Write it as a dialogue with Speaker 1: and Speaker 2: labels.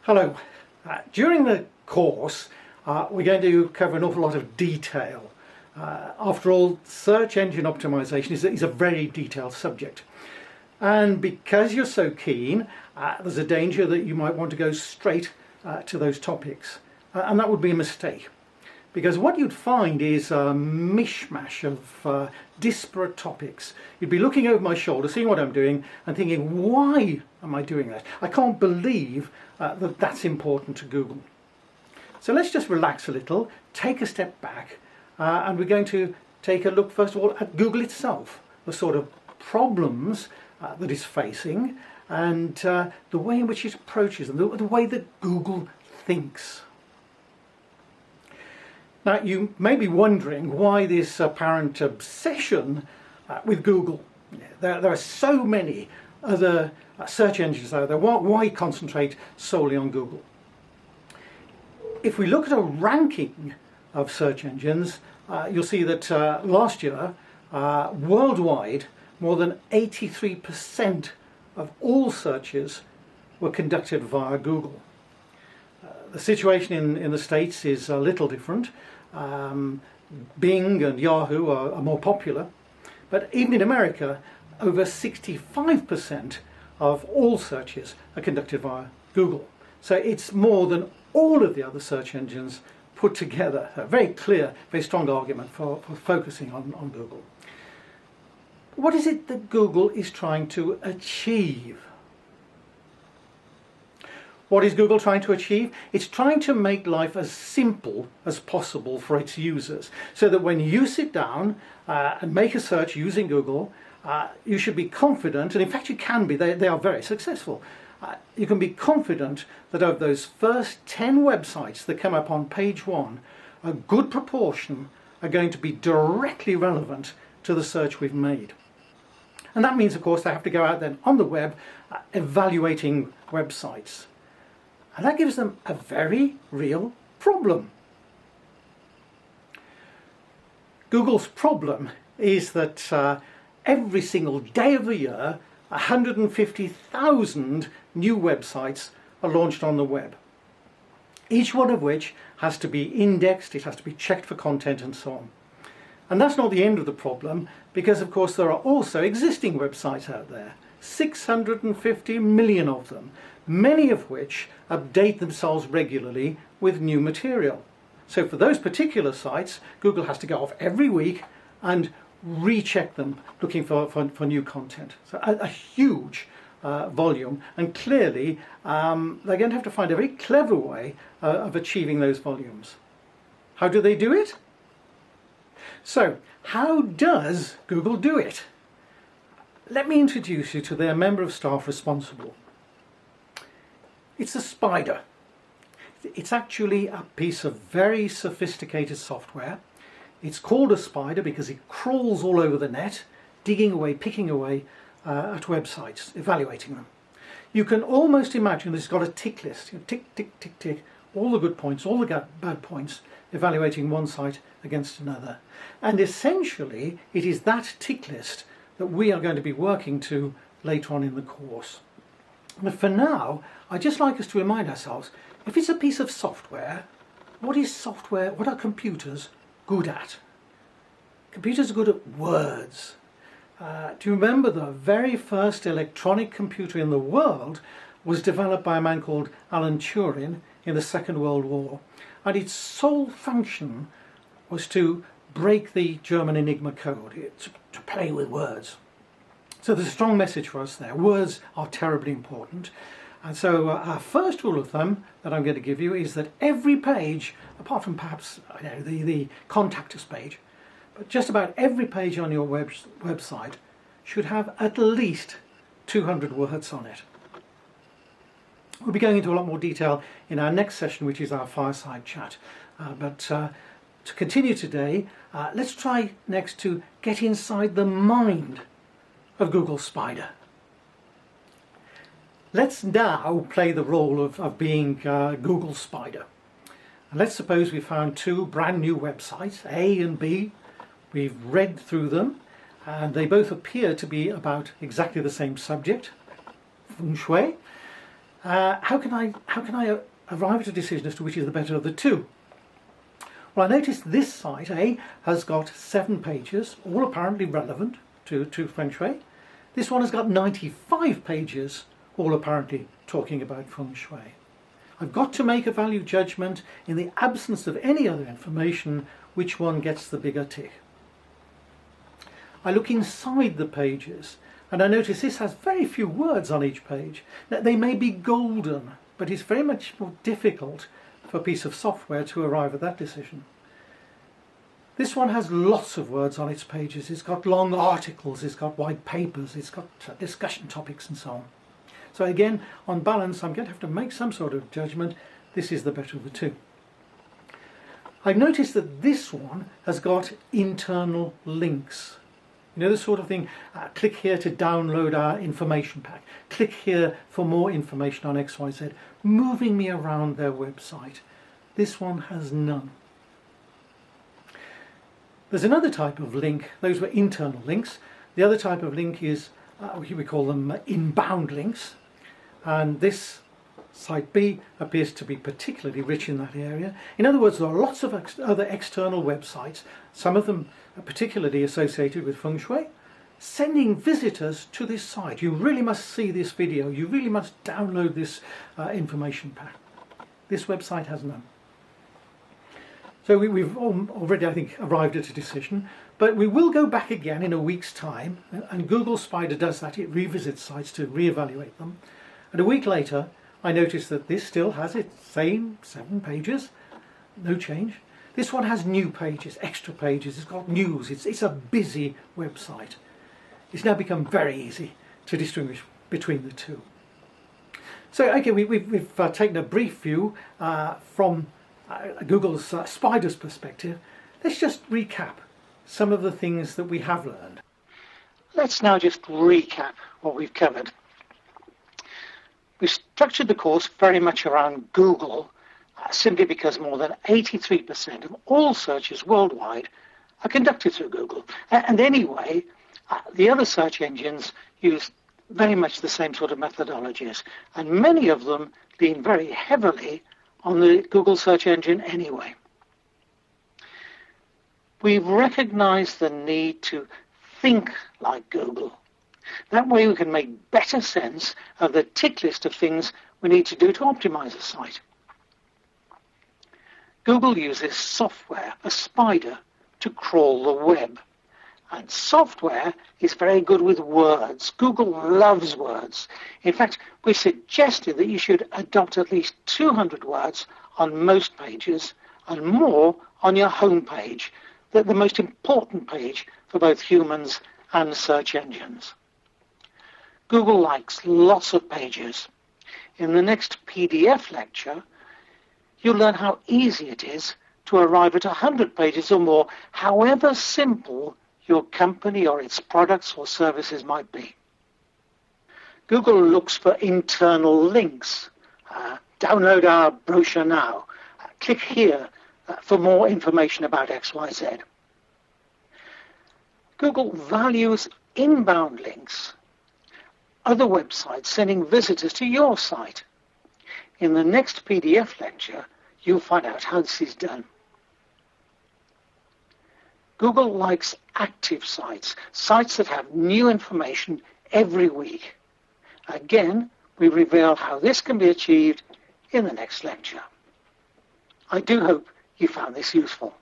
Speaker 1: Hello. During the course we're going to cover an awful lot of detail. After all, search engine optimization is a very detailed subject, and because you're so keen, there's a danger that you might want to go straight to those topics, and that would be a mistake, because what you'd find is a mishmash of disparate topics. You'd be looking over my shoulder, seeing what I'm doing and thinking, why am I doing that? I can't believe that that's important to Google. So let's just relax a little, take a step back, and we're going to take a look first of all at Google itself, the sort of problems that it's facing, and the way in which it approaches them, the way that Google thinks. Now, you may be wondering why this apparent obsession with Google. There are so many other search engines out there. Why concentrate solely on Google? If we look at a ranking of search engines, you'll see that last year, worldwide, more than 83% of all searches were conducted via Google. The situation in the States is a little different. Bing and Yahoo are more popular, but even in America, over 65% of all searches are conducted via Google. So it's more than all of the other search engines put together. A very clear, very strong argument for focusing on Google. What is it that Google is trying to achieve? What is Google trying to achieve? It's trying to make life as simple as possible for its users, so that when you sit down and make a search using Google, you should be confident, and in fact you can be, they are very successful. You can be confident that of those first 10 websites that come up on page 1, a good proportion are going to be directly relevant to the search we've made. And that means, of course, they have to go out then on the web evaluating websites. And that gives them a very real problem. Google's problem is that every single day of the year, 150,000 new websites are launched on the web. Each one of which has to be indexed, it has to be checked for content and so on. And that's not the end of the problem, because of course there are also existing websites out there, 650 million of them, many of which update themselves regularly with new material. So for those particular sites, Google has to go off every week and recheck them, looking for new content. So a huge volume, and clearly they're going to have to find a very clever way of achieving those volumes. How do they do it? So how does Google do it? Let me introduce you to their member of staff responsible. It's a spider. It's actually a piece of very sophisticated software. It's called a spider because it crawls all over the net, digging away, picking away at websites, evaluating them. You can almost imagine that it's got a tick list. Tick, tick, tick, tick, all the good points, all the bad points, evaluating one site against another. And essentially, it is that tick list that we are going to be working to later on in the course. But for now, I'd just like us to remind ourselves, if it's a piece of software, what are computers good at? Computers are good at words. Do you remember the very first electronic computer in the world was developed by a man called Alan Turing in the Second World War, and its sole function was to break the German Enigma code, to play with words. So there's a strong message for us there. Words are terribly important. And so our first rule of thumb that I'm going to give you is that every page, apart from perhaps the contact us page, but just about every page on your website should have at least 200 words on it. We'll be going into a lot more detail in our next session, which is our fireside chat. But to continue today, let's try next to get inside the mind of Google Spider. Let's now play the role of being Google Spider. And let's suppose we found two brand new websites, A and B. We've read through them, and they both appear to be about exactly the same subject, feng shui. How can I arrive at a decision as to which is the better of the two? Well, I noticed this site, A, has got 7 pages, all apparently relevant to Feng Shui. This one has got 95 pages, all apparently talking about Feng Shui. I've got to make a value judgment in the absence of any other information, which one gets the bigger tick. I look inside the pages and I notice this has very few words on each page. Now, they may be golden, but it's very much more difficult for a piece of software to arrive at that decision. This one has lots of words on its pages. It's got long articles, it's got white papers, it's got discussion topics and so on. So again, on balance, I'm going to have to make some sort of judgment. This is the better of the two. I've noticed that this one has got internal links. You know, the sort of thing, click here to download our information pack. Click here for more information on XYZ, moving me around their website. This one has none. There's another type of link. Those were internal links. The other type of link is, we call them inbound links. And this site B appears to be particularly rich in that area. In other words, there are lots of other external websites, some of them are particularly associated with Feng Shui, sending visitors to this site. You really must see this video. You really must download this information pack. This website has none. So we've already, I think, arrived at a decision, but we will go back again in a week's time, and Google Spider does that. It revisits sites to reevaluate them. And a week later, I noticed that this still has its same 7 pages, no change. This one has new pages, extra pages, it's got news, it's a busy website. It's now become very easy to distinguish between the two. So, okay, we've taken a brief view from Google's Spider's perspective. Let's just recap some of the things that we have learned. Let's now just recap what we've covered. We structured the course very much around Google, simply because more than 83% of all searches worldwide are conducted through Google. And anyway, the other search engines use very much the same sort of methodologies, and many of them lean very heavily on the Google search engine anyway. We've recognized the need to think like Google. That way we can make better sense of the tick list of things we need to do to optimize a site. Google uses software, a spider, to crawl the web. And software is very good with words. Google loves words. In fact, we suggested that you should adopt at least 200 words on most pages and more on your home page, the most important page for both humans and search engines. Google likes lots of pages. In the next PDF lecture, you'll learn how easy it is to arrive at 100 pages or more, however simple your company or its products or services might be. Google looks for internal links. Download our brochure now. Click here for more information about XYZ. Google values inbound links, other websites sending visitors to your site. In the next PDF lecture, you'll find out how this is done. Google likes active sites, sites that have new information every week. Again, we reveal how this can be achieved in the next lecture. I do hope you found this useful.